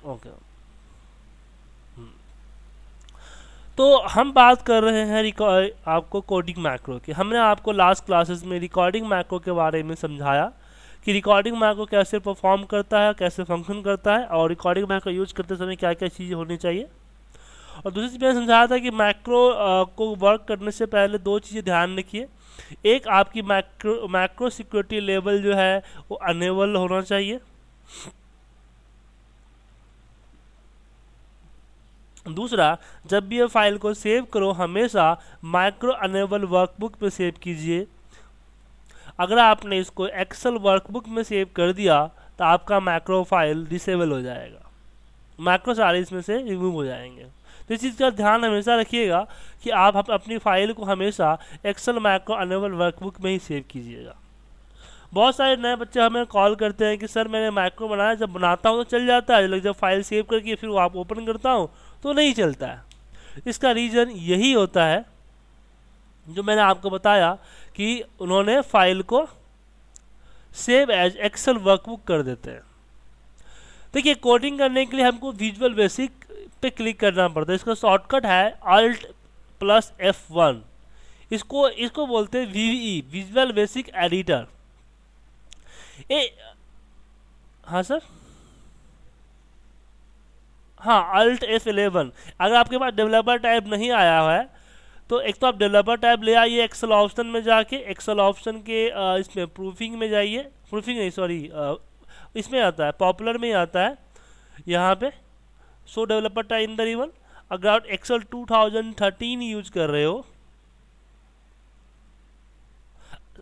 Okay. तो हम बात कर रहे हैं आपको कोडिंग मैक्रो की। हमने आपको लास्ट क्लासेस में रिकॉर्डिंग मैक्रो के बारे में समझाया कि रिकॉर्डिंग मैक्रो कैसे परफॉर्म करता है, कैसे फंक्शन करता है, और रिकॉर्डिंग मैक्रो यूज करते समय क्या क्या चीज़ें होनी चाहिए। और दूसरी चीज़ मैंने समझाया था कि मैक्रो को वर्क करने से पहले दो चीज़ें ध्यान रखिए। एक, आपकी मैक्रो सिक्योरिटी लेवल जो है वो अनेबल होना चाहिए। दूसरा, जब भी ये फाइल को सेव करो हमेशा माइक्रो अनेबल वर्कबुक में सेव कीजिए। अगर आपने इसको एक्सेल वर्कबुक में सेव कर दिया तो आपका मैक्रो फाइल डिसेबल हो जाएगा, मैक्रो सारे इसमें से रिमूव हो जाएंगे। तो इस चीज़ का ध्यान हमेशा रखिएगा कि आप अपनी फाइल को हमेशा एक्सेल मैक्रो अनेबल वर्कबुक में ही सेव कीजिएगा। बहुत सारे नए बच्चे हमें कॉल करते हैं कि सर मैंने मैक्रो बनाया, जब बनाता हूँ तो चल जाता है, लेकिन जब फाइल सेव करके फिर वो आप ओपन करता हूँ तो नहीं चलता है। इसका रीज़न यही होता है जो मैंने आपको बताया कि उन्होंने फाइल को सेव एज एक्सेल वर्कबुक कर देते हैं। देखिए, कोडिंग करने के लिए हमको विजुअल बेसिक पे क्लिक करना पड़ता है। इसका शॉर्टकट है Alt+F1। इसको बोलते हैं VBE, विजुअल बेसिक एडिटर। हाँ सर, हाँ Alt+F11। अगर आपके पास डेवलपर टैब नहीं आया है तो एक तो आप डेवलपर टैब ले आइए, एक्सेल ऑप्शन में जाके एक्सेल ऑप्शन के इसमें प्रूफिंग में जाइए, प्रूफिंग नहीं सॉरी इसमें आता है, पॉपुलर में ही आता है यहाँ पे show developer tab in the ribbon. अगर आप एक्सेल 2013 यूज कर रहे हो,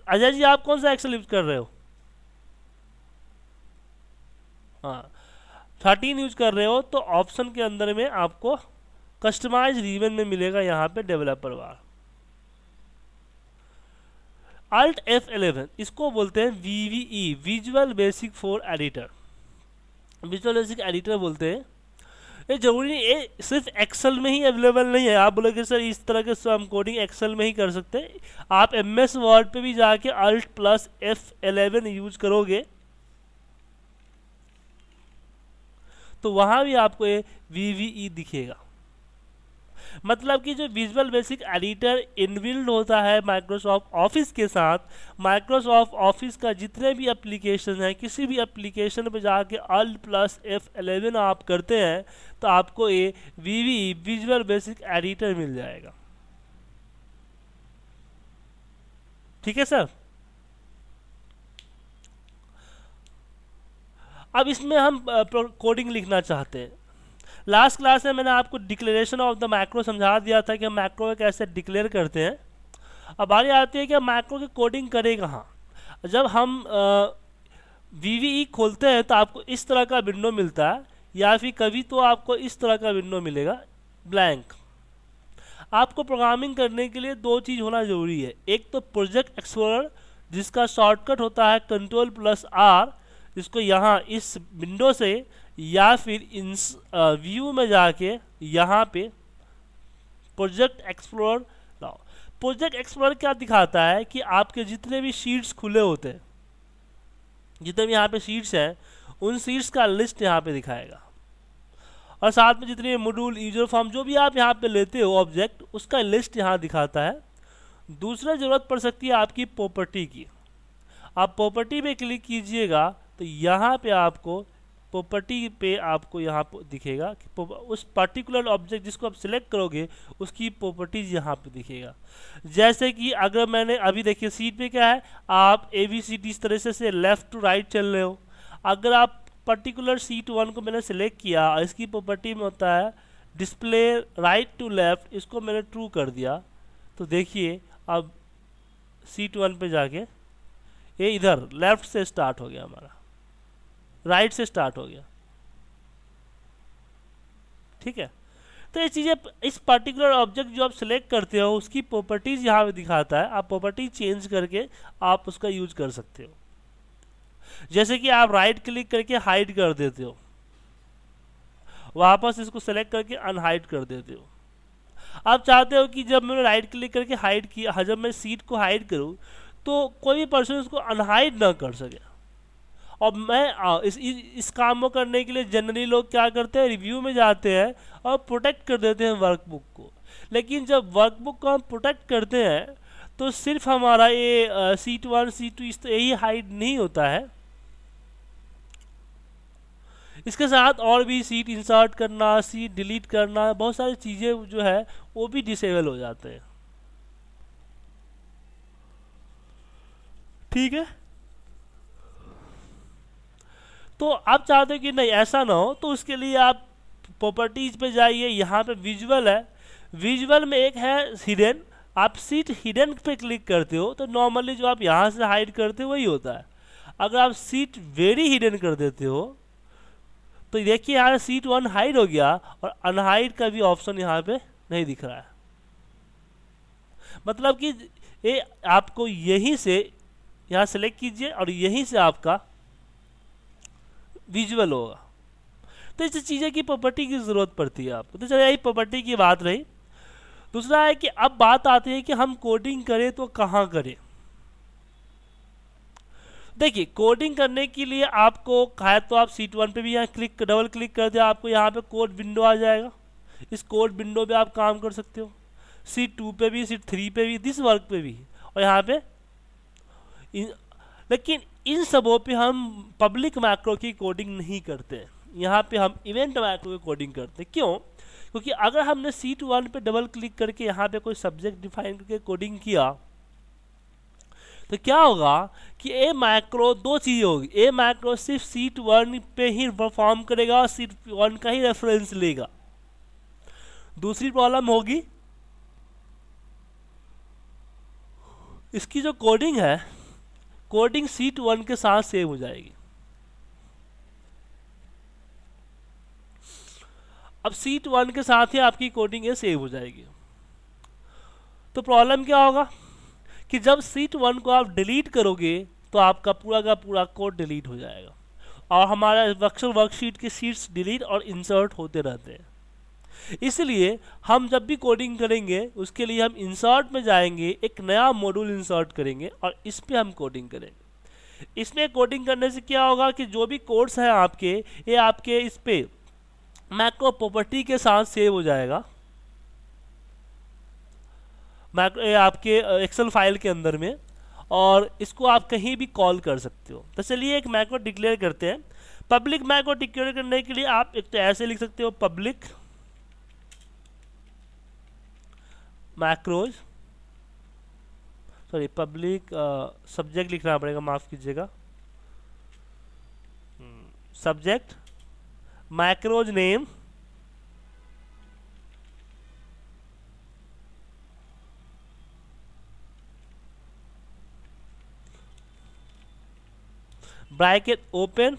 अजय जी आप कौन सा एक्सेल यूज कर रहे हो? हाँ 13 यूज कर रहे हो तो ऑप्शन के अंदर में आपको कस्टमाइज रिबन में मिलेगा यहाँ पे डेवलपर बार। Alt+F11 इसको बोलते हैं VBE, visual basic for editor. Visual basic editor बोलते हैं। ये जरूरी नहीं, ये सिर्फ एक्सेल में ही अवेलेबल नहीं है। आप बोलोगे सर इस तरह के हम कोडिंग एक्सेल में ही कर सकते हैं, आप MS वर्ड पे भी जाके Alt+F11 यूज करोगे तो वहाँ भी आपको ये VBE दिखेगा। मतलब कि जो विजुअल बेसिक एडिटर इनबिल्ड होता है माइक्रोसॉफ्ट ऑफिस के साथ, माइक्रोसॉफ्ट ऑफिस का जितने भी एप्लीकेशन हैं, किसी भी एप्लीकेशन पे जाके Alt+F11 आप करते हैं तो आपको ये VBE, विजुअल बेसिक एडिटर मिल जाएगा। ठीक है सर। अब इसमें हम कोडिंग लिखना चाहते हैं। लास्ट क्लास में मैंने आपको डिक्लेरेशन ऑफ द मैक्रो समझा दिया था कि हम मैक्रो को कैसे डिक्लेयर करते हैं। अब बारी आती है कि हम मैक्रो की कोडिंग करें कहाँ। जब हम VBE खोलते हैं तो आपको इस तरह का विंडो मिलता है, या फिर कभी तो आपको इस तरह का विंडो मिलेगा ब्लैंक। आपको प्रोग्रामिंग करने के लिए दो चीज़ होना ज़रूरी है। एक तो प्रोजेक्ट एक्सप्लोरर जिसका शॉर्टकट होता है Ctrl+R, जिसको यहाँ इस विंडो से या फिर इन व्यू में जाके यहाँ पे प्रोजेक्ट एक्सप्लोरर लाओ। प्रोजेक्ट एक्सप्लोरर क्या दिखाता है कि आपके जितने भी शीट्स खुले होते हैं, जितने भी यहाँ पे शीट्स हैं, उन शीट्स का लिस्ट यहाँ पे दिखाएगा, और साथ में जितने मॉड्यूल, यूजर फॉर्म, जो भी आप यहाँ पे लेते हो ऑब्जेक्ट, उसका लिस्ट यहाँ दिखाता है। दूसरा ज़रूरत पड़ सकती है आपकी प्रॉपर्टी की। आप प्रॉपर्टी पे क्लिक कीजिएगा तो यहाँ पे आपको प्रॉपर्टी पे आपको यहाँ पर दिखेगा कि उस पर्टिकुलर ऑब्जेक्ट जिसको आप सिलेक्ट करोगे उसकी प्रॉपर्टीज यहाँ पे दिखेगा। जैसे कि अगर मैंने अभी देखिए सीट पे क्या है, आप ABCD इस तरह से लेफ्ट टू राइट चल रहे हो। अगर आप पर्टिकुलर सीट 1 को मैंने सिलेक्ट किया, इसकी प्रॉपर्टी में होता है डिस्प्ले राइट टू लेफ्ट, इसको मैंने ट्रू कर दिया तो देखिए अब सीट 1 पे जाके ये इधर लेफ्ट से स्टार्ट हो गया, हमारा राइट से स्टार्ट हो गया। ठीक है, तो ये चीज़ें, इस पर्टिकुलर ऑब्जेक्ट जो आप सिलेक्ट करते हो उसकी प्रॉपर्टीज यहाँ पे दिखाता है। आप प्रॉपर्टी चेंज करके आप उसका यूज कर सकते हो। जैसे कि आप राइट क्लिक करके हाइड कर देते हो, वापस इसको सेलेक्ट करके अनहाइड कर देते हो। आप चाहते हो कि जब मैंने राइट क्लिक करके हाइड किया, जब मैं सीट को हाइड करूँ तो कोई भी पर्सन उसको अनहाइड ना कर सके, और मैं इस काम को करने के लिए जनरली लोग क्या करते हैं, रिव्यू में जाते हैं और प्रोटेक्ट कर देते हैं वर्कबुक को। लेकिन जब वर्कबुक को हम प्रोटेक्ट करते हैं तो सिर्फ हमारा ये सीट 1 सीट 2 इस यही हाइड नहीं होता है, इसके साथ और भी सीट इंसर्ट करना, सीट डिलीट करना, बहुत सारी चीज़ें जो है वो भी डिसेबल हो जाते हैं। ठीक है, तो आप चाहते हो कि नहीं ऐसा ना हो, तो उसके लिए आप प्रॉपर्टीज पे जाइए, यहाँ पे विजुअल है, विजुअल में एक है हिडन, आप सीट हिडन पे क्लिक करते हो तो नॉर्मली जो आप यहाँ से हाइड करते हो वही होता है। अगर आप सीट वेरी हिडन कर देते हो तो देखिए यहाँ सीट 1 हाइड हो गया और अनहाइड का भी ऑप्शन यहाँ पे नहीं दिख रहा है। मतलब कि ये आपको यहीं से यहाँ सेलेक्ट कीजिए और यहीं से आपका विजुअल होगा। तो इस चीज़ें की प्रॉपर्टी की ज़रूरत पड़ती है आपको। तो चलिए यही प्रॉपर्टी की बात रही। दूसरा है कि अब बात आती है कि हम कोडिंग करें तो कहाँ करें। देखिए कोडिंग करने के लिए आपको है तो आप सीट 1 पे भी यहाँ डबल क्लिक कर दिया, आपको यहाँ पे कोड विंडो आ जाएगा। इस कोड विंडो पे आप काम कर सकते हो, सीट 2 पे भी, सीट 3 पे भी, दिस वर्क पे भी, और यहाँ पे लेकिन इन सबों पे हम पब्लिक मैक्रो की कोडिंग नहीं करते हैं। यहाँ पे हम इवेंट मैक्रो की कोडिंग करते हैं। क्यों? क्योंकि अगर हमने सीट 1 पे डबल क्लिक करके यहाँ पे कोई सब्जेक्ट डिफाइन करके कोडिंग किया तो क्या होगा कि ए मैक्रो दो चीज़ें होगी। ए मैक्रो सिर्फ सीट 1 पे ही परफॉर्म करेगा और सीट 1 का ही रेफरेंस लेगा। दूसरी प्रॉब्लम होगी इसकी जो कोडिंग है, कोडिंग सीट 1 के साथ सेव हो जाएगी। अब सीट 1 के साथ ही आपकी कोडिंग ये सेव हो जाएगी। तो प्रॉब्लम क्या होगा कि जब सीट 1 को आप डिलीट करोगे तो आपका पूरा का पूरा कोड डिलीट हो जाएगा और हमारा वर्कशीट की सीट्स डिलीट और इंसर्ट होते रहते हैं। इसलिए हम जब भी कोडिंग करेंगे उसके लिए हम इंसर्ट में जाएंगे, एक नया मॉड्यूल इंसर्ट करेंगे और इस पे हम कोडिंग करेंगे। इसमें कोडिंग करने से क्या होगा कि जो भी कोड्स हैं आपके, ये आपके इस पे मैक्रो प्रॉपर्टी के साथ सेव हो जाएगा, मैक्रो आपके एक्सेल फाइल के अंदर में, और इसको आप कहीं भी कॉल कर सकते हो। तो चलिए एक मैक्रो डिक्लेयर करते हैं। पब्लिक मैक्रो डिक्लेयर करने के लिए आप एक तो ऐसे लिख सकते हो public macros, sorry public subject लिखना पड़ेगा, माफ कीजिएगा, subject macros name bracket open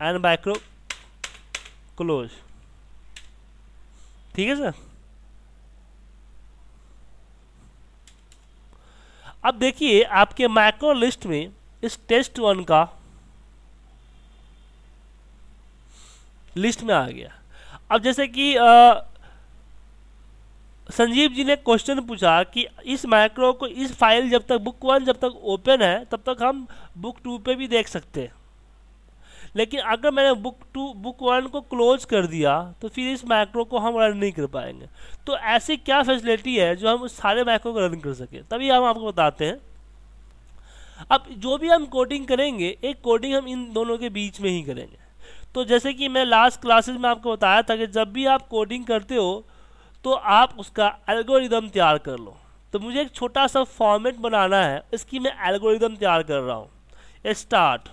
and macro close. ठीक है सर। अब देखिए आपके मैक्रो लिस्ट में इस टेस्ट 1 का लिस्ट में आ गया। अब जैसे कि संजीव जी ने क्वेश्चन पूछा कि इस मैक्रो को, इस फाइल जब तक बुक 1 जब तक ओपन है तब तक हम बुक 2 पे भी देख सकते हैं, लेकिन अगर मैंने बुक 1 को क्लोज कर दिया तो फिर इस मैक्रो को हम रन नहीं कर पाएंगे। तो ऐसी क्या फैसिलिटी है जो हम उस सारे मैक्रो को रन कर सके, तभी हम आपको बताते हैं। अब जो भी हम कोडिंग करेंगे, एक कोडिंग हम इन दोनों के बीच में ही करेंगे। तो जैसे कि मैं लास्ट क्लासेस में आपको बताया था कि जब भी आप कोडिंग करते हो तो आप उसका एल्गोरिदम तैयार कर लो। तो मुझे एक छोटा सा फॉर्मेट बनाना है, इसकी मैं एल्गोरिदम तैयार कर रहा हूँ। स्टार्ट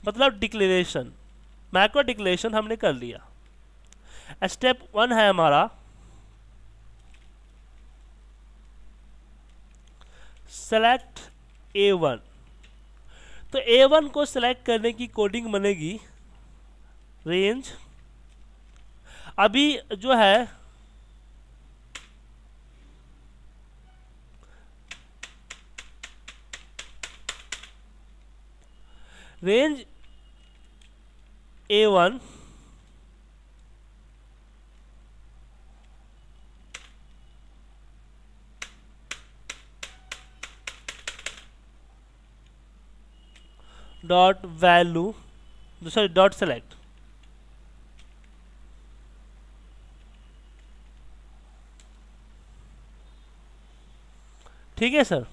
मतलब डिक्लेरेशन, मैक्रो डिक्लेरेशन हमने कर लिया। स्टेप 1 है हमारा सेलेक्ट A1। तो A1 को सेलेक्ट करने की कोडिंग बनेगी रेंज, अभी जो है range A1 dot value, sorry dot select. ठीक है सर।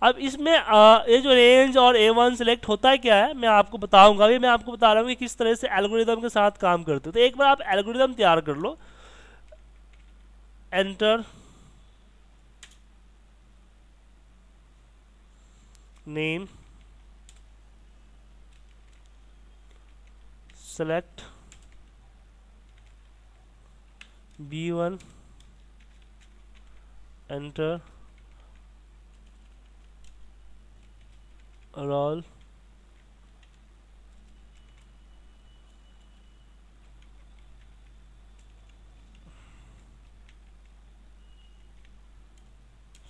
अब इसमें ये जो रेंज और A1 सिलेक्ट होता है क्या है मैं आपको बताऊंगा। अभी मैं आपको बता रहा हूँ कि किस तरह से एल्गोरिदम के साथ काम करते हो। तो एक बार आप एल्गोरिदम तैयार कर लो, enter name select B1 enter role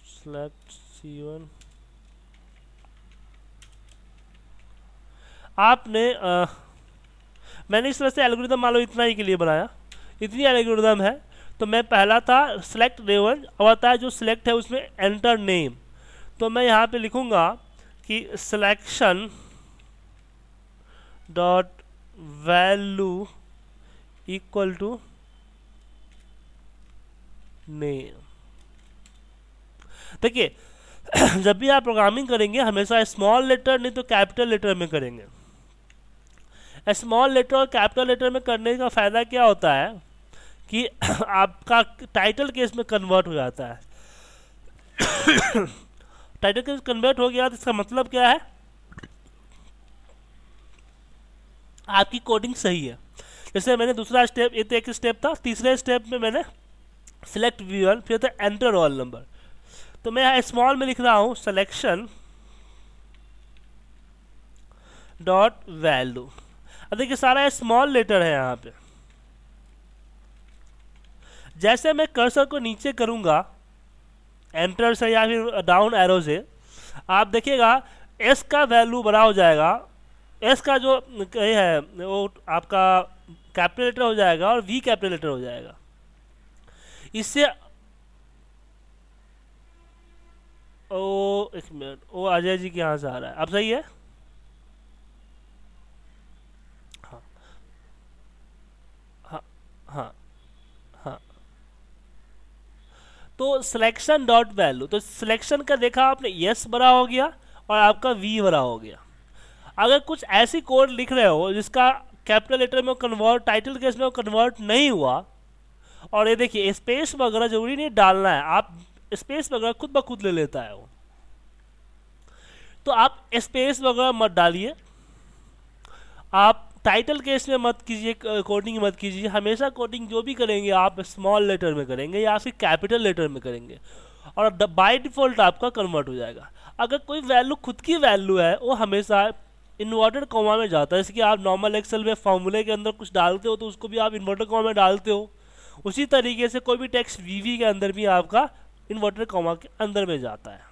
select C1। आपने मैंने इस तरह से एल्गोरिदम मान लो इतना ही के लिए बनाया, इतनी एल्गोरिदम है। तो मैं पहला था सेलेक्ट रेवन, अब आता है जो सिलेक्ट है उसमें एंटर नेम। तो मैं यहाँ पे लिखूँगा कि selection dot value equal to name. देखिए जब भी आप प्रोग्रामिंग करेंगे हमेशा स्मॉल लेटर नहीं तो कैपिटल लेटर में करेंगे। स्मॉल लेटर और कैपिटल लेटर में करने का फ़ायदा क्या होता है कि आपका टाइटल केस में कन्वर्ट हो जाता है। टाइटल केस कन्वर्ट हो गया तो इसका मतलब क्या है, आपकी कोडिंग सही है। जैसे मैंने दूसरा स्टेप, ये तो एक स्टेप था, तीसरे स्टेप में मैंने सिलेक्ट V1 फिर था एंटर रोल नंबर। तो मैं यहाँ स्मॉल में लिख रहा हूँ सिलेक्शन डॉट वैल्यू। अब देखिए सारा स्मॉल लेटर है यहाँ पे। जैसे मैं कर्सर को नीचे करूँगा एंटर से या फिर डाउन एरो से, आप देखिएगा एस का वैल्यू बड़ा हो जाएगा। एस का जो ये है वो आपका कैपिटल लेटर हो जाएगा और वी कैपिटल लेटर हो जाएगा। इससे ओ एक मिनट, वो अजय जी के यहाँ से आ रहा है, अब सही है। हाँ हाँ हाँ हाँ। तो सिलेक्शन डॉट वैल्यू, तो सिलेक्शन का देखा आपने यस बड़ा हो गया और आपका वी बड़ा हो गया। अगर कुछ ऐसी कोड लिख रहे हो जिसका कैपिटल लेटर में कन्वर्ट, टाइटल केस में कन्वर्ट नहीं हुआ, और ये देखिए स्पेस वगैरह जरूरी नहीं डालना है, आप स्पेस वगैरह खुद ब खुद ले लेता है वो, तो आप स्पेस वगैरह मत डालिए। आप टाइटल केस में मत कीजिए, कोडिंग मत कीजिए। हमेशा कोडिंग जो भी करेंगे आप स्मॉल लेटर में करेंगे या फिर कैपिटल लेटर में करेंगे और बाय डिफॉल्ट आपका कन्वर्ट हो जाएगा। अगर कोई वैल्यू खुद की वैल्यू है वो हमेशा इन्वर्टेड कॉमा में जाता है। जैसे कि आप नॉर्मल एक्सेल में फॉर्मूले के अंदर कुछ डालते हो तो उसको भी आप इन्वर्टेड कॉमा में डालते हो, उसी तरीके से कोई भी टेक्स्ट वीवी के अंदर भी आपका इन्वर्टेड कॉमा के अंदर में जाता है।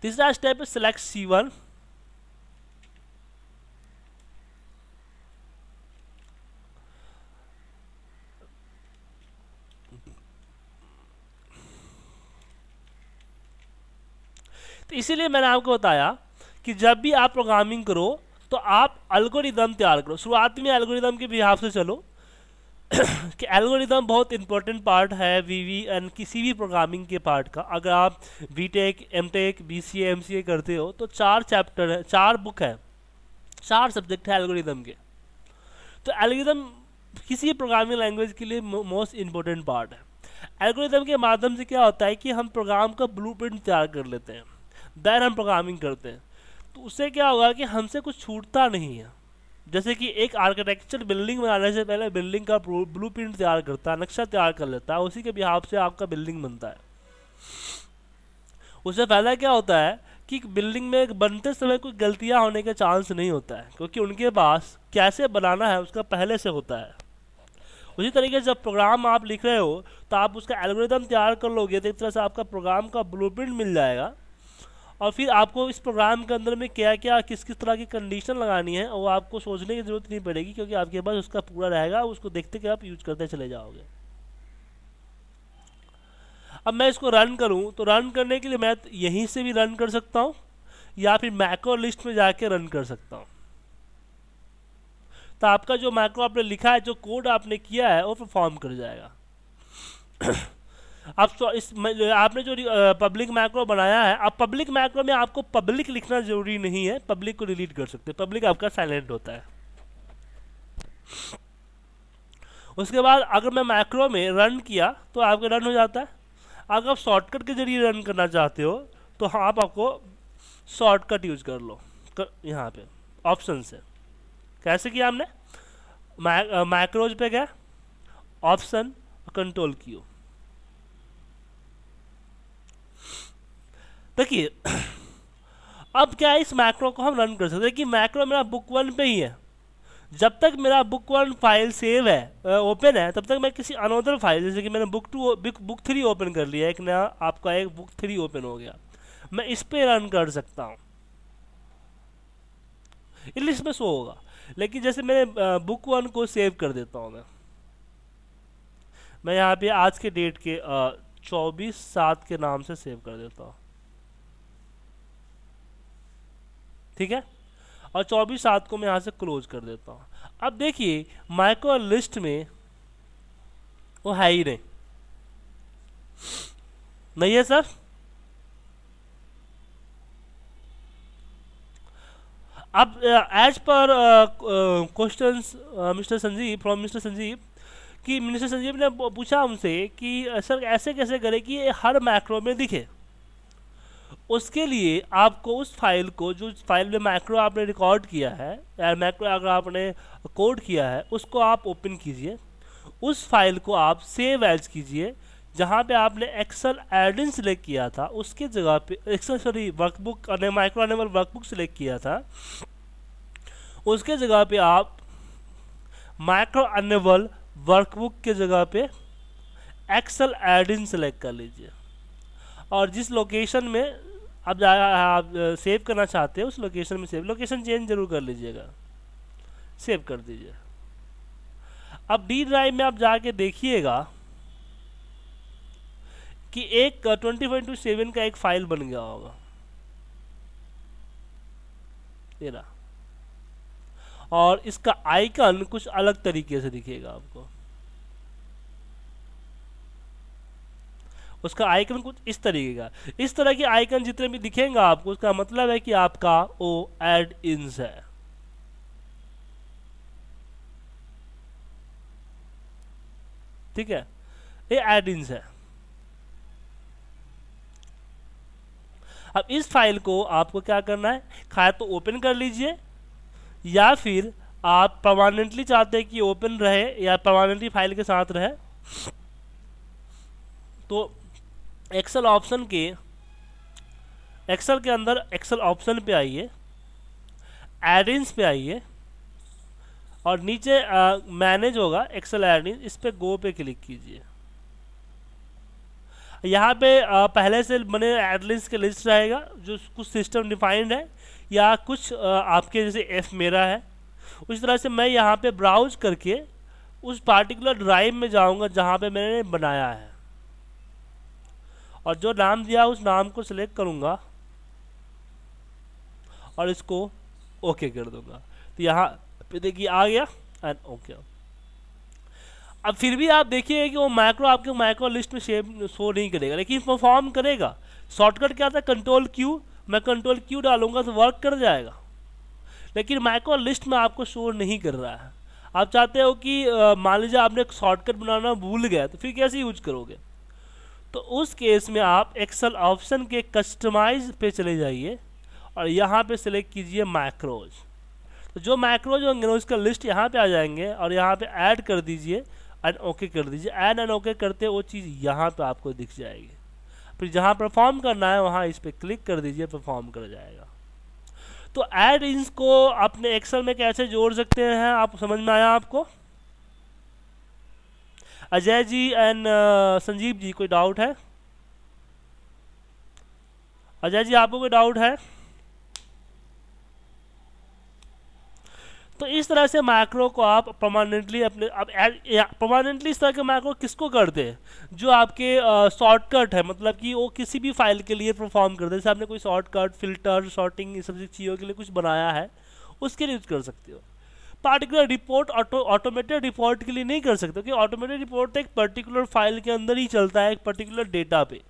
तीसरा स्टेप है सिलेक्ट C1। तो इसीलिए मैंने आपको बताया कि जब भी आप प्रोग्रामिंग करो तो आप एल्गोरिदम तैयार करो। शुरुआत में एल्गोरिदम के बिहाफ से चलो कि एल्गोरिदम बहुत इंपॉर्टेंट पार्ट है VVN किसी भी प्रोग्रामिंग के पार्ट का। अगर आप BTech MTech BCA MCA करते हो तो 4 चैप्टर है, 4 बुक है, 4 सब्जेक्ट है एल्गोरिदम के। तो एल्गोरिदम किसी भी प्रोग्रामिंग लैंग्वेज के लिए मोस्ट इंपॉर्टेंट पार्ट है। एल्गोरिदम के माध्यम से क्या होता है कि हम प्रोग्राम का ब्लूप्रिंट तैयार कर लेते हैं, देन हम प्रोग्रामिंग करते हैं। तो उससे क्या होगा कि हमसे कुछ छूटता नहीं है। जैसे कि एक आर्किटेक्चर बिल्डिंग बनाने से पहले बिल्डिंग का ब्लूप्रिंट तैयार करता है, नक्शा तैयार कर लेता है, उसी के बिहाफ से आपका बिल्डिंग बनता है। उससे फायदा क्या होता है कि बिल्डिंग में बनते समय कोई गलतियां होने का चांस नहीं होता है, क्योंकि उनके पास कैसे बनाना है उसका पहले से होता है। उसी तरीके से जब प्रोग्राम आप लिख रहे हो तो आप उसका एल्गोरिदम तैयार कर लोगे तो एक तरह से आपका प्रोग्राम का ब्लूप्रिंट मिल जाएगा, और फिर आपको इस प्रोग्राम के अंदर में क्या क्या किस किस तरह की कंडीशन लगानी है वो आपको सोचने की ज़रूरत नहीं पड़ेगी, क्योंकि आपके पास उसका पूरा रहेगा, उसको देखते कि आप यूज करते चले जाओगे। अब मैं इसको रन करूं तो रन करने के लिए मैं यहीं से भी रन कर सकता हूं या फिर मैक्रो लिस्ट में जाके रन कर सकता हूं। तो आपका जो मैक्रो आपने लिखा है, जो कोड आपने किया है, वो परफॉर्म कर जाएगा। अब आपने जो पब्लिक मैक्रो बनाया है, अब पब्लिक मैक्रो में आपको पब्लिक लिखना जरूरी नहीं है, पब्लिक को डिलीट कर सकते हैं, पब्लिक आपका साइलेंट होता है। उसके बाद अगर मैं मैक्रो में रन किया तो आपका रन हो जाता है। अगर आप शॉर्टकट के जरिए रन करना चाहते हो तो आपको शॉर्टकट यूज कर लो यहाँ पे ऑप्शन से। कैसे किया हमने, मैक्रोज पे गया, ऑप्शन, कंट्रोल क्यू। देखिए अब क्या है, इस मैक्रो को हम रन कर सकते हैं कि मैक्रो मेरा बुक 1 पे ही है। जब तक मेरा बुक 1 फाइल सेव है, ओपन है, तब तक मैं किसी अनदर फाइल, जैसे कि मैंने बुक 3 ओपन कर लिया, एक नया आपका एक बुक 3 ओपन हो गया, मैं इस पे रन कर सकता हूँ, इंग्लिश में शो होगा। लेकिन जैसे मैंने बुक 1 को सेव कर देता हूँ, मैं यहाँ पे आज के डेट के 24/7 के नाम से सेव कर देता हूँ, ठीक है, और 24/7 को मैं यहाँ से क्लोज कर देता हूँ। अब देखिए माइक्रो लिस्ट में वो है ही नहीं है सर। अब एज पर questions mister Sanjeev, from mister Sanjeev, कि मिस्टर संजीव ने पूछा हमसे कि सर ऐसे कैसे करें कि ये हर मैक्रो में दिखे। उसके लिए आपको उस फाइल को, जो फाइल में मैक्रो आपने रिकॉर्ड किया है या मैक्रो अगर आपने कोड किया है, उसको आप ओपन कीजिए, उस फाइल को आप सेव एज कीजिए, जहाँ पे आपने एक्सेल एडिन सिलेक्ट किया था उसके जगह पे Excel workbook macro enable workbook select किया था, उसके जगह पे आप माइक्रो अनेबल वर्कबुक के जगह पे एक्सेल एडिन सिलेक्ट कर लीजिए, और जिस लोकेशन में आप सेव करना चाहते हो उस लोकेशन में लोकेशन चेंज जरूर कर लीजिएगा, सेव कर दीजिए। अब डी ड्राइव में आप जाके देखिएगा कि एक 20.7 का एक फाइल बन गया होगा, ये रहा, और इसका आइकन कुछ अलग तरीके से दिखेगा आपको। उसका आइकन कुछ इस तरीके का, इस तरह के आइकन जितने भी दिखेंगे आपको, उसका मतलब है कि आपका वो एड इन्स है। ठीक है, ये एड इन्स है। अब इस फाइल को आपको क्या करना है, खाया तो ओपन कर लीजिए, या फिर आप परमानेंटली चाहते हैं कि ओपन रहे या परमानेंटली फाइल के साथ रहे, तो एक्सेल ऑप्शन के एक्सेल के अंदर एक्सेल ऑप्शन पे आइए, एडिन्स पे आइए, और नीचे मैनेज होगा एक्सेल एडिन, इस पे गो पे क्लिक कीजिए। यहाँ पे पहले से बने एडलिस्ट के लिस्ट रहेगा, जो कुछ सिस्टम डिफाइंड है या कुछ आपके जैसे एफ मेरा है, उस तरह से मैं यहाँ पे ब्राउज करके उस पार्टिकुलर ड्राइव में जाऊँगा जहाँ पे मैंने बनाया है, और जो नाम दिया उस नाम को सिलेक्ट करूँगा और इसको ओके कर दूंगा। तो यहाँ पे देखिए आ गया एंड ओके। अब फिर भी आप देखिए कि वो मैक्रो आपके मैक्रो लिस्ट में शो नहीं करेगा, लेकिन परफॉर्म करेगा। शॉर्टकट क्या था, कंट्रोल क्यू, मैं कंट्रोल क्यू डालूंगा तो वर्क कर जाएगा, लेकिन मैक्रो लिस्ट में आपको शो नहीं कर रहा है। आप चाहते हो कि मान लीजिए आपने शॉर्टकट बनाना भूल गया, तो फिर कैसे यूज करोगे? तो उस केस में आप एक्सेल ऑप्शन के कस्टमाइज पे चले जाइए और यहाँ पे सिलेक्ट कीजिए मैक्रोज। तो जो मैक्रोज होंगे उसका लिस्ट यहाँ पे आ जाएंगे, और यहाँ पे ऐड कर दीजिए एंड ओके कर दीजिए। ऐड एंड ओके करते वो चीज़ यहाँ पे आपको दिख जाएगी। फिर जहाँ परफॉर्म करना है वहाँ इस पर क्लिक कर दीजिए, परफॉर्म कर जाएगा। तो ऐड इन्स को अपने एक्सेल में कैसे जोड़ सकते हैं, आप समझ में आया आपको? अजय जी एंड संजीव जी, कोई डाउट है? अजय जी आपको कोई डाउट है? तो इस तरह से मैक्रो को आप परमानेंटली अपने अब परमानेंटली इस तरह के मैक्रो किसको करते हैं, जो आपके शॉर्टकट है, मतलब कि वो किसी भी फाइल के लिए परफॉर्म करते हैं। जैसे आपने कोई शॉर्टकट, फिल्टर, शॉर्टिंग, इस सब चीज़ों के लिए कुछ बनाया है, उसके लिए यूज कर सकते हो। पार्टिकुलर रिपोर्ट ऑटोमेटेड रिपोर्ट के लिए नहीं कर सकते, क्योंकि ऑटोमेटेड रिपोर्ट एक पर्टिकुलर फाइल के अंदर ही चलता है, एक पर्टिकुलर डेटा पे।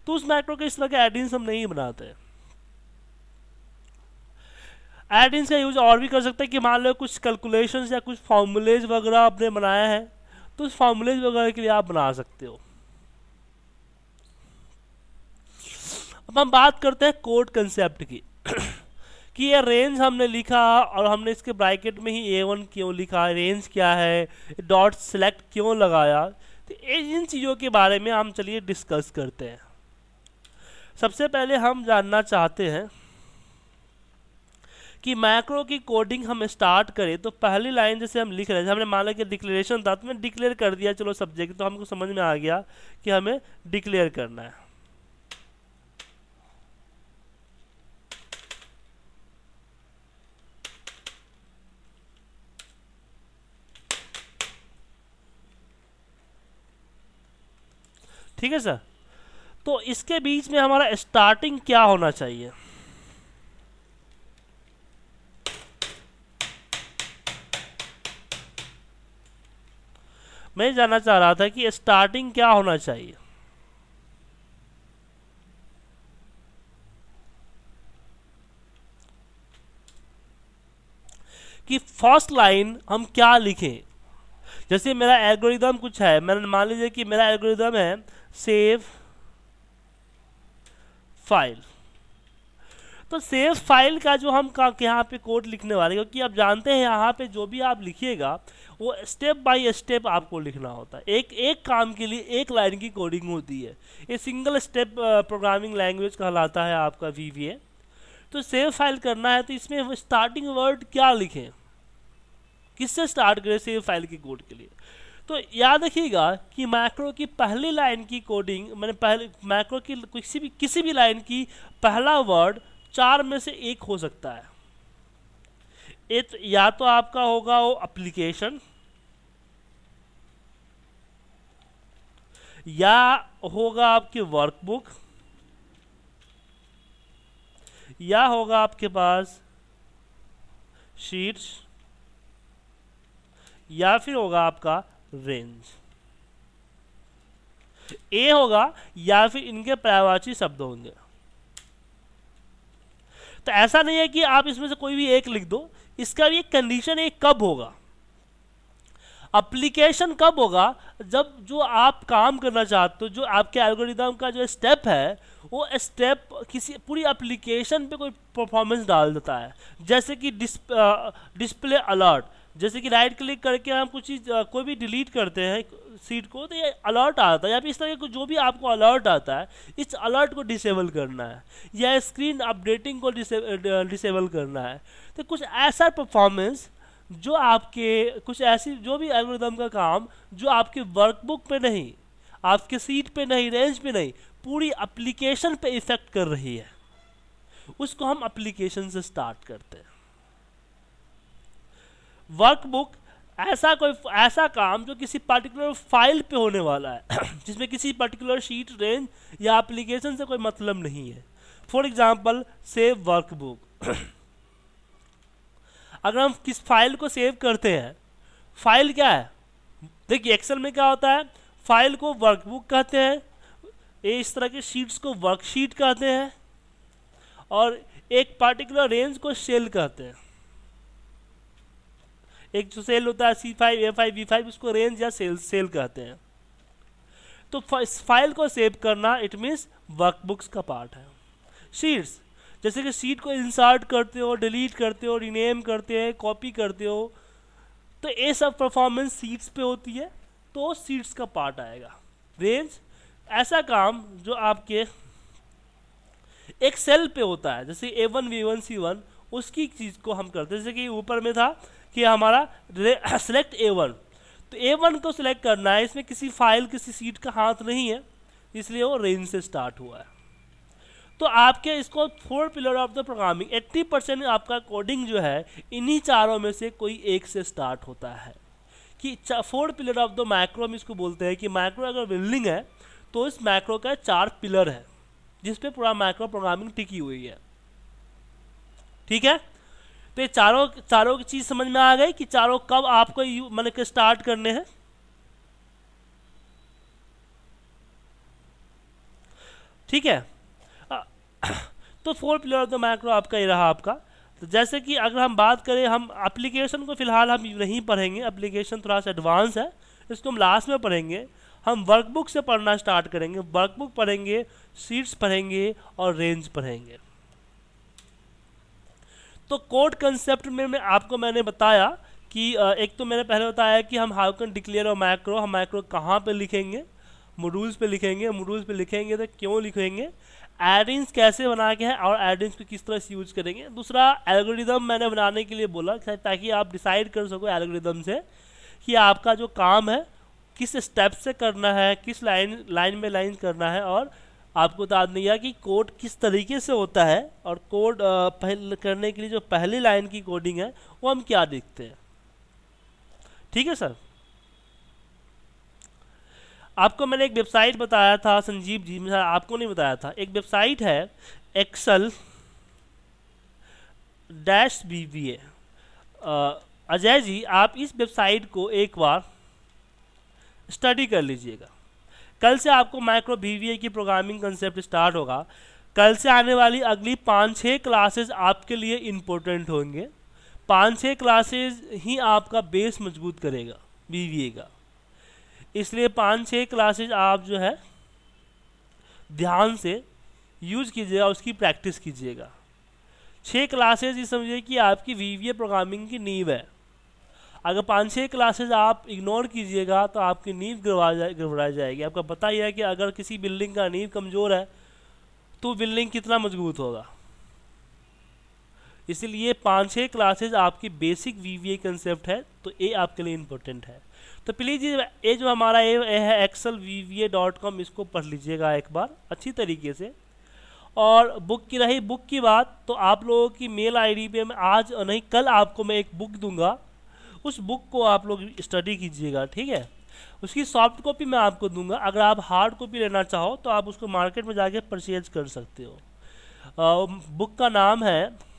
तो उस मैक्रो के इस तरह के एडिंग्स हम नहीं बनाते हैं। एडिंग्स का यूज और भी कर सकते हैं कि मान लो कुछ कैलकुलेशंस या कुछ फॉर्मूलेज वगैरह आपने बनाया है, तो उस फॉर्मूलेज वगैरह के लिए आप बना सकते हो। अब हम बात करते हैं कोड कंसेप्ट की कि ये रेंज हमने लिखा और हमने इसके ब्रैकेट में ही A1 क्यों लिखा, रेंज क्या है, डॉट सेलेक्ट क्यों लगाया, तो इन चीज़ों के बारे में हम चलिए डिस्कस करते हैं। सबसे पहले हम जानना चाहते हैं कि मैक्रो की कोडिंग हम स्टार्ट करें तो पहली लाइन जैसे हम लिख रहे थे, हमने मान लिया कि डिक्लेरेशन था तो मैंने डिक्लेयर कर दिया, चलो सब्जेक्ट, तो हमको समझ में आ गया कि हमें डिक्लेयर करना है। ठीक है सर, तो इसके बीच में हमारा स्टार्टिंग क्या होना चाहिए? मैं जानना चाह रहा था कि स्टार्टिंग क्या होना चाहिए। कि फर्स्ट लाइन हम क्या लिखें। जैसे मेरा एल्गोरिदम कुछ है, मैंने मान लीजिए कि मेरा एल्गोरिदम है सेव फाइल, तो सेव फाइल का जो हम यहाँ पे कोड लिखने वाले, क्योंकि आप जानते हैं यहाँ पे जो भी आप लिखिएगा वो स्टेप बाय स्टेप आपको लिखना होता है। एक एक काम के लिए एक लाइन की कोडिंग होती है। ये सिंगल स्टेप प्रोग्रामिंग लैंग्वेज कहलाता है आपका VBA। तो सेव फाइल करना है तो इसमें स्टार्टिंग वर्ड क्या लिखें, किससे स्टार्ट करें सेव फाइल की कोड के लिए। तो याद रखिएगा कि मैक्रो की पहली लाइन की कोडिंग, मैंने पहले मैक्रो की किसी भी लाइन की पहला वर्ड 4 में से एक हो सकता है। एक या तो आपका होगा वो एप्लीकेशन, या होगा आपकी वर्कबुक, या होगा आपके पास शीट्स, या फिर होगा आपका रेंज। ए होगा या फिर इनके पर्यायवाची शब्द होंगे। तो ऐसा नहीं है कि आप इसमें से कोई भी एक लिख दो, इसका भी एक कंडीशन है कब होगा। एप्लीकेशन कब होगा, जब जो आप काम करना चाहते हो, जो आपके एल्गोरिदम का जो स्टेप है वो स्टेप किसी पूरी एप्लीकेशन पे कोई परफॉर्मेंस डाल देता है। जैसे कि डिस्प्ले अलर्ट, जैसे कि राइट क्लिक करके हम कुछ चीज़ कोई भी डिलीट करते हैं सीट को तो ये अलर्ट आता है, या फिर इस तरह का जो भी आपको अलर्ट आता है इस अलर्ट को डिसेबल करना है, या स्क्रीन अपडेटिंग को डिसेबल करना है। तो कुछ ऐसा परफॉर्मेंस जो आपके कुछ ऐसी जो भी एल्गोरिदम का काम जो आपके वर्कबुक पे नहीं, आपके सीट पे नहीं, रेंज पे नहीं, पूरी एप्लीकेशन पे इफेक्ट कर रही है, उसको हम एप्लीकेशन से स्टार्ट करते हैं। वर्कबुक ऐसा काम जो किसी पर्टिकुलर फाइल पे होने वाला है जिसमें किसी पर्टिकुलर शीट, रेंज या एप्लीकेशन से कोई मतलब नहीं है। फॉर एग्जांपल सेव वर्कबुक अगर हम किस फाइल को सेव करते हैं, फाइल क्या है, देखिए एक्सेल में क्या होता है, फाइल को वर्कबुक कहते हैं, इस तरह के शीट्स को वर्कशीट कहते हैं, और एक पर्टिकुलर रेंज को सेल कहते हैं। एक जो सेल होता है C5, A5, B5, उसको रेंज या सेल कहते हैं। तो फाइल को सेव करना इट मीन्स वर्कबुक्स का पार्ट है। शीट्स, जैसे कि शीट को इंसर्ट करते हो, डिलीट करते हो, रीनेम करते हैं, कॉपी करते हो, तो ये सब परफॉर्मेंस शीट्स पे होती है, तो शीट्स का पार्ट आएगा। रेंज ऐसा काम जो आपके एक सेल पे होता है, जैसे A1, B1, C1, उसकी चीज़ को हम करते हैं। जैसे कि ऊपर में था कि हमारा सिलेक्ट A1, तो A1 को सिलेक्ट करना है, इसमें किसी फाइल किसी सीट का हाथ नहीं है, इसलिए वो रेंज से स्टार्ट हुआ है। तो आपके इसको 4 पिलर ऑफ द प्रोग्रामिंग, 80% आपका कोडिंग जो है इन्हीं चारों में से कोई एक से स्टार्ट होता है। कि 4 पिलर ऑफ द मैक्रो हम इसको बोलते हैं कि मैक्रो अगर बिल्डिंग है तो इस मैक्रो का 4 पिलर है जिस पे पूरा मैक्रो प्रोग्रामिंग टिकी हुई है। ठीक है, तो ये चारों की चीज समझ में आ गई कि चारों कब आपको मतलब कि स्टार्ट करने हैं। ठीक है, तो 4 पिलर ऑफ द मैक्रो आपका ये रहा आपका। तो जैसे कि अगर हम बात करें, हम एप्लीकेशन को फिलहाल हम नहीं पढ़ेंगे, एप्लीकेशन थोड़ा सा एडवांस है, इसको हम लास्ट में पढ़ेंगे। हम वर्कबुक से पढ़ना स्टार्ट करेंगे, वर्कबुक पढ़ेंगे, शीट्स पढ़ेंगे और रेंज पढ़ेंगे। तो कोड कंसेप्ट में मैंने बताया कि एक तो मैंने पहले बताया कि हम how can declare a macro, हम मैक्रो कहाँ पे लिखेंगे, मॉड्यूल्स पे लिखेंगे, मॉड्यूल्स पे लिखेंगे तो क्यों लिखेंगे, एडिंग्स कैसे बना के है और एडिंग्स को किस तरह से यूज करेंगे। दूसरा एल्गोरिदम मैंने बनाने के लिए बोला ताकि आप डिसाइड कर सको एल्गोरिदम से कि आपका जो काम है किस स्टेप से करना है, किस लाइन में लाइन करना है, और आपको बता दिया कि कोड किस तरीके से होता है और कोड करने के लिए जो पहली लाइन की कोडिंग है वो हम क्या देखते हैं। ठीक है सर, आपको मैंने एक वेबसाइट बताया था संजीव जी, मैं आपको नहीं बताया था, एक वेबसाइट है excel-VBA। अजय जी आप इस वेबसाइट को एक बार स्टडी कर लीजिएगा। कल से आपको माइक्रो VBA की प्रोग्रामिंग कंसेप्ट स्टार्ट होगा। कल से आने वाली अगली 5-6 क्लासेस आपके लिए इम्पोर्टेंट होंगे। 5-6 क्लासेस ही आपका बेस मजबूत करेगा VBA का, इसलिए 5-6 क्लासेस आप जो है ध्यान से यूज कीजिएगा, उसकी प्रैक्टिस कीजिएगा। 6 क्लासेस ये समझिए कि आपकी VBA प्रोग्रामिंग की नींव है। अगर 5-6 क्लासेस आप इग्नोर कीजिएगा तो आपकी नींव गड़बड़ा जाएगी। आपको पता ही है कि अगर किसी बिल्डिंग का नींव कमज़ोर है तो बिल्डिंग कितना मजबूत होगा। इसलिए 5-6 क्लासेस आपकी बेसिक VBA कंसेप्ट है, तो ये आपके लिए इम्पोर्टेंट है। तो प्लीज़ ये जो हमारा ये है excelvba.com, इसको पढ़ लीजिएगा एक बार अच्छी तरीके से। और बुक की बात, तो आप लोगों की मेल आईडी पे मैं आज नहीं कल आपको मैं एक बुक दूंगा, उस बुक को आप लोग स्टडी कीजिएगा। ठीक है, उसकी सॉफ्ट कॉपी मैं आपको दूंगा। अगर आप हार्ड कॉपी लेना चाहो तो आप उसको मार्केट में जाके परचेज कर सकते हो। बुक का नाम है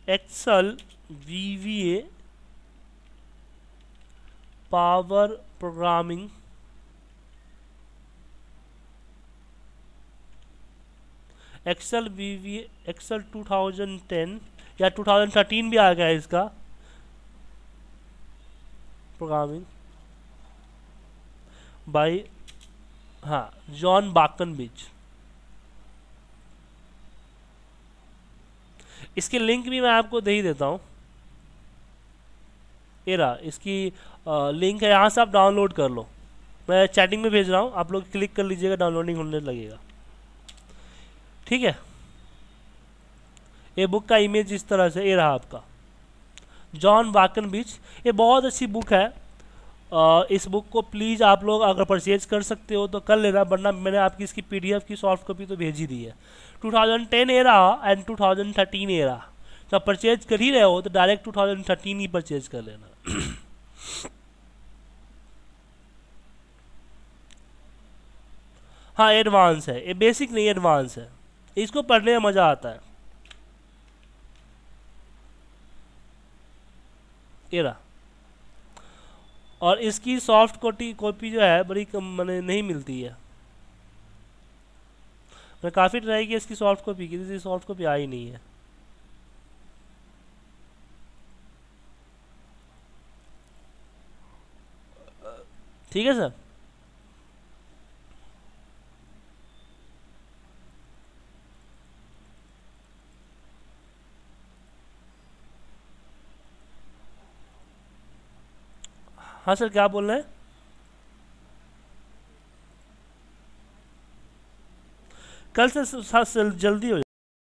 excel-VBA power programming excel-VBA Excel 2010 या 2013 भी आ गया है इसका प्रोग्रामिंग बाय जॉन बाकनबिच। इसकी लिंक भी मैं आपको दे ही देता हूँ। ये रहा इसकी लिंक है, यहाँ से आप डाउनलोड कर लो, मैं चैटिंग में भेज रहा हूँ, आप लोग क्लिक कर लीजिएगा, डाउनलोडिंग होने लगेगा। ठीक है, ये बुक का इमेज इस तरह से ये रहा आपका जॉन बाकनबिच। ये बहुत अच्छी बुक है। इस बुक को प्लीज़ आप लोग अगर परचेज कर सकते हो तो कर लेना, वरना मैंने आपकी इसकी PDF की सॉफ्ट कॉपी तो भेज ही दी है। 2010 एरा एंड 2013 एरा, तो आप परचेज कर ही रहे हो तो डायरेक्ट 2013 ही परचेज कर लेना। हाँ एडवांस है, ये बेसिक नहीं एडवांस है, इसको पढ़ने में मज़ा आता है। ये रहा, और इसकी सॉफ्ट कॉपी जो है बड़ी कम मैंने नहीं मिलती है। मैं काफ़ी ट्राई किया इसकी सॉफ्ट कॉपी की, इसकी सॉफ्ट कॉपी आई नहीं है। ठीक है सर, हाँ सर क्या बोल रहे हैं? कल से जल्दी हो